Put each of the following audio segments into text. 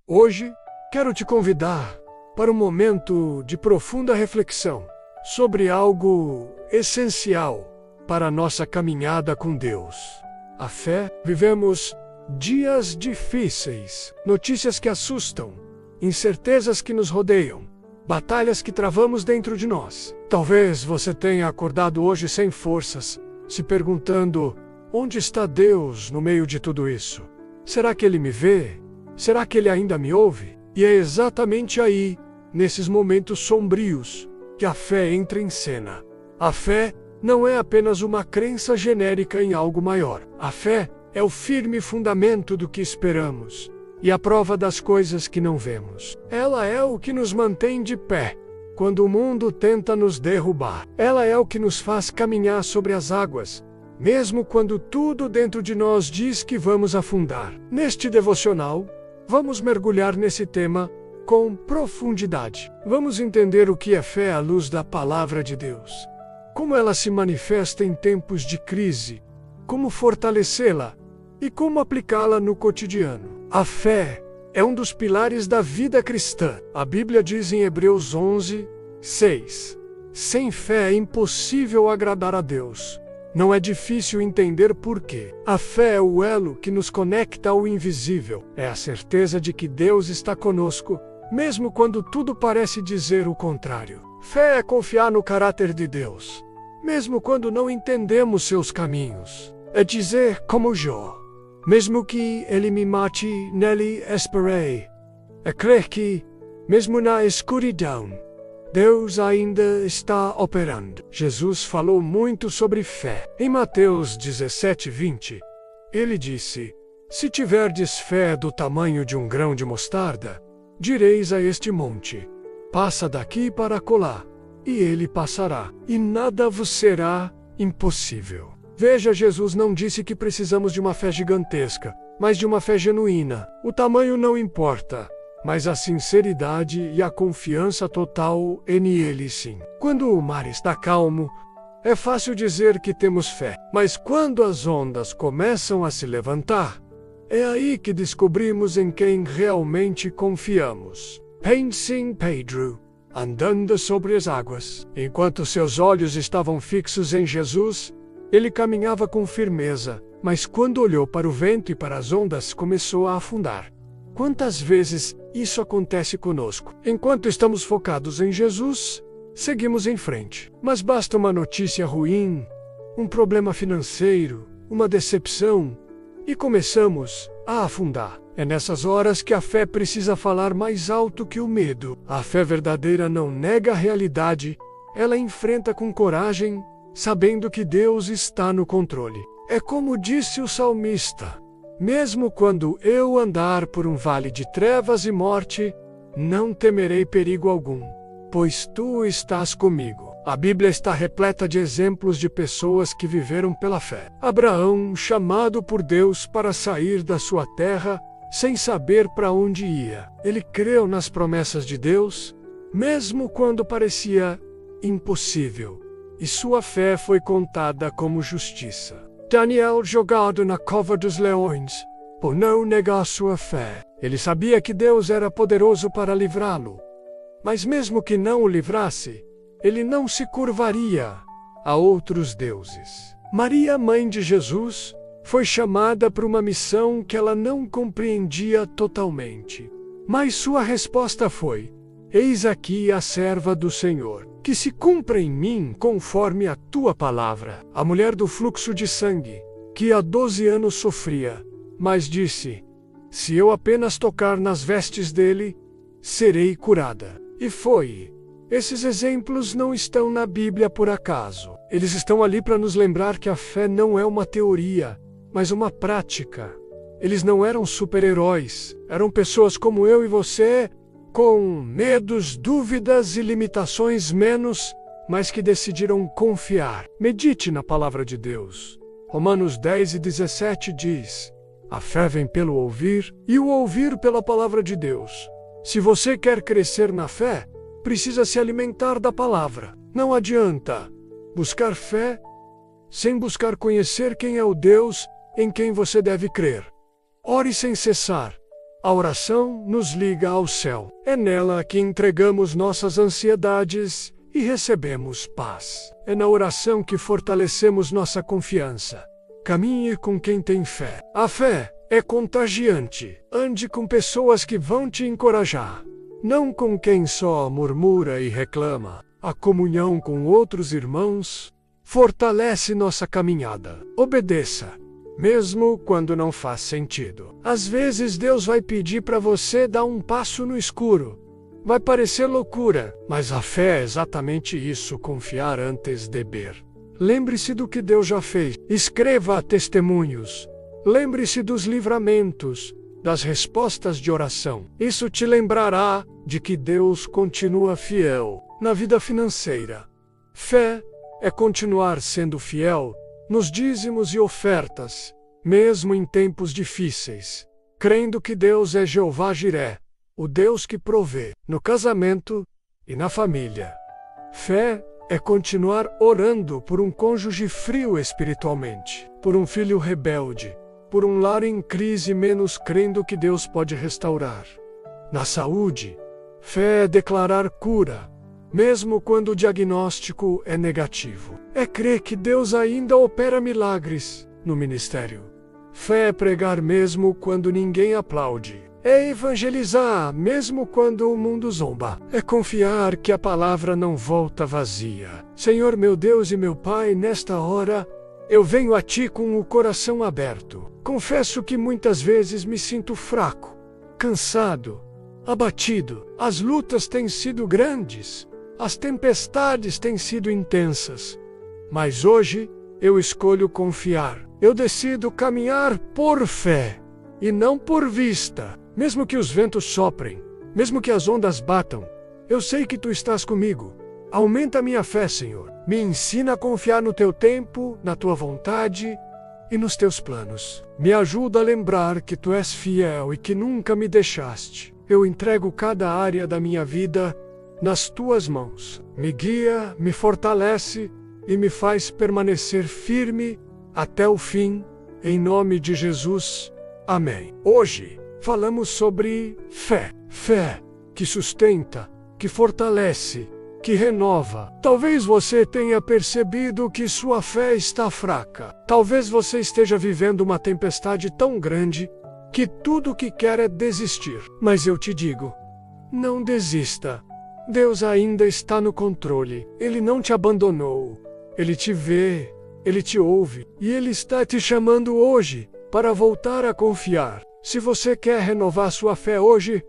Hoje, quero te convidar para um momento de profunda reflexão sobre algo essencial para a nossa caminhada com Deus: a fé. Vivemos dias difíceis, notícias que assustam, incertezas que nos rodeiam, batalhas que travamos dentro de nós. Talvez você tenha acordado hoje sem forças, se perguntando: onde está Deus no meio de tudo isso? Será que Ele me vê? Será que Ele ainda me ouve? E é exatamente aí, nesses momentos sombrios, que a fé entra em cena. A fé não é apenas uma crença genérica em algo maior. A fé é o firme fundamento do que esperamos e a prova das coisas que não vemos. Ela é o que nos mantém de pé quando o mundo tenta nos derrubar. Ela é o que nos faz caminhar sobre as águas, mesmo quando tudo dentro de nós diz que vamos afundar. Neste devocional, vamos mergulhar nesse tema com profundidade. Vamos entender o que é fé à luz da palavra de Deus, como ela se manifesta em tempos de crise, como fortalecê-la e como aplicá-la no cotidiano. A fé é um dos pilares da vida cristã. A Bíblia diz em Hebreus 11:6: sem fé é impossível agradar a Deus. Não é difícil entender por quê. A fé é o elo que nos conecta ao invisível. É a certeza de que Deus está conosco, mesmo quando tudo parece dizer o contrário. Fé é confiar no caráter de Deus, mesmo quando não entendemos seus caminhos. É dizer como Jó: mesmo que Ele me mate, nele esperei. É crer que, mesmo na escuridão, Deus ainda está operando. Jesus falou muito sobre fé. Em Mateus 17:20, ele disse: se tiverdes fé do tamanho de um grão de mostarda, direis a este monte: passa daqui para acolá, e ele passará, e nada vos será impossível. Veja, Jesus não disse que precisamos de uma fé gigantesca, mas de uma fé genuína. O tamanho não importa, mas a sinceridade e a confiança total nele sim. Quando o mar está calmo, é fácil dizer que temos fé. Mas quando as ondas começam a se levantar, é aí que descobrimos em quem realmente confiamos. Pense em Pedro, andando sobre as águas. Enquanto seus olhos estavam fixos em Jesus, ele caminhava com firmeza, mas quando olhou para o vento e para as ondas, começou a afundar. Quantas vezes isso acontece conosco? Enquanto estamos focados em Jesus, seguimos em frente. Mas basta uma notícia ruim, um problema financeiro, uma decepção, e começamos a afundar. É nessas horas que a fé precisa falar mais alto que o medo. A fé verdadeira não nega a realidade, ela enfrenta com coragem, sabendo que Deus está no controle. É como disse o salmista: mesmo quando eu andar por um vale de trevas e morte, não temerei perigo algum, pois tu estás comigo. A Bíblia está repleta de exemplos de pessoas que viveram pela fé. Abraão, chamado por Deus para sair da sua terra, sem saber para onde ia. Ele creu nas promessas de Deus, mesmo quando parecia impossível, e sua fé foi contada como justiça. Daniel, jogado na cova dos leões, por não negar sua fé. Ele sabia que Deus era poderoso para livrá-lo. Mas mesmo que não o livrasse, ele não se curvaria a outros deuses. Maria, mãe de Jesus, foi chamada para uma missão que ela não compreendia totalmente. Mas sua resposta foi: eis aqui a serva do Senhor, que se cumpra em mim conforme a tua palavra. A mulher do fluxo de sangue, que há 12 anos sofria, mas disse: se eu apenas tocar nas vestes dele, serei curada. E foi. Esses exemplos não estão na Bíblia por acaso. Eles estão ali para nos lembrar que a fé não é uma teoria, mas uma prática. Eles não eram super-heróis, eram pessoas como eu e você, com medos, dúvidas e limitações mas que decidiram confiar. Medite na palavra de Deus. Romanos 10:17 diz: a fé vem pelo ouvir, e o ouvir pela palavra de Deus. Se você quer crescer na fé, precisa se alimentar da palavra. Não adianta buscar fé sem buscar conhecer quem é o Deus em quem você deve crer. Ore sem cessar. A oração nos liga ao céu. É nela que entregamos nossas ansiedades e recebemos paz. É na oração que fortalecemos nossa confiança. Caminhe com quem tem fé. A fé é contagiante. Ande com pessoas que vão te encorajar, não com quem só murmura e reclama. A comunhão com outros irmãos fortalece nossa caminhada. Obedeça, mesmo quando não faz sentido. Às vezes Deus vai pedir para você dar um passo no escuro. Vai parecer loucura, mas a fé é exatamente isso: confiar antes de ver. Lembre-se do que Deus já fez. Escreva testemunhos. Lembre-se dos livramentos, das respostas de oração. Isso te lembrará de que Deus continua fiel na vida financeira. Fé é continuar sendo fiel nos dízimos e ofertas, mesmo em tempos difíceis, crendo que Deus é Jeová Jiré, o Deus que provê, no casamento e na família. Fé é continuar orando por um cônjuge frio espiritualmente, por um filho rebelde, por um lar em crise, menos crendo que Deus pode restaurar. Na saúde, fé é declarar cura, mesmo quando o diagnóstico é negativo. É crer que Deus ainda opera milagres no ministério. Fé é pregar mesmo quando ninguém aplaude. É evangelizar mesmo quando o mundo zomba. É confiar que a palavra não volta vazia. Senhor meu Deus e meu Pai, nesta hora, eu venho a Ti com o coração aberto. Confesso que muitas vezes me sinto fraco, cansado, abatido. As lutas têm sido grandes, as tempestades têm sido intensas. Mas hoje, eu escolho confiar. Eu decido caminhar por fé e não por vista. Mesmo que os ventos soprem, mesmo que as ondas batam, eu sei que Tu estás comigo. Aumenta minha fé, Senhor. Me ensina a confiar no Teu tempo, na Tua vontade e nos Teus planos. Me ajuda a lembrar que Tu és fiel e que nunca me deixaste. Eu entrego cada área da minha vida nas Tuas mãos. Me guia, me fortalece e me faz permanecer firme até o fim. Em nome de Jesus. Amém. Hoje falamos sobre fé. Fé que sustenta, que fortalece, que renova. Talvez você tenha percebido que sua fé está fraca. Talvez você esteja vivendo uma tempestade tão grande que tudo o que quer é desistir. Mas eu te digo, não desista. Deus ainda está no controle. Ele não te abandonou. Ele te vê, Ele te ouve e Ele está te chamando hoje para voltar a confiar. Se você quer renovar sua fé hoje,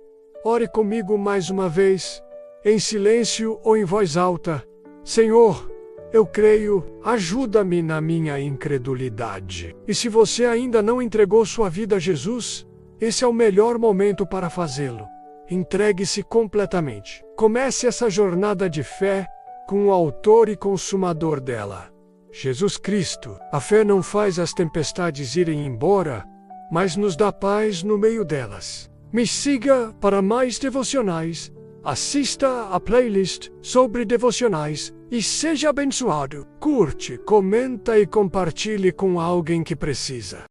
ore comigo mais uma vez, em silêncio ou em voz alta. Senhor, eu creio, ajuda-me na minha incredulidade. E se você ainda não entregou sua vida a Jesus, esse é o melhor momento para fazê-lo. Entregue-se completamente. Comece essa jornada de fé com o autor e consumador dela, Jesus Cristo. A fé não faz as tempestades irem embora, mas nos dá paz no meio delas. Me siga para mais devocionais, assista a playlist sobre devocionais e seja abençoado. Curte, comenta e compartilhe com alguém que precisa.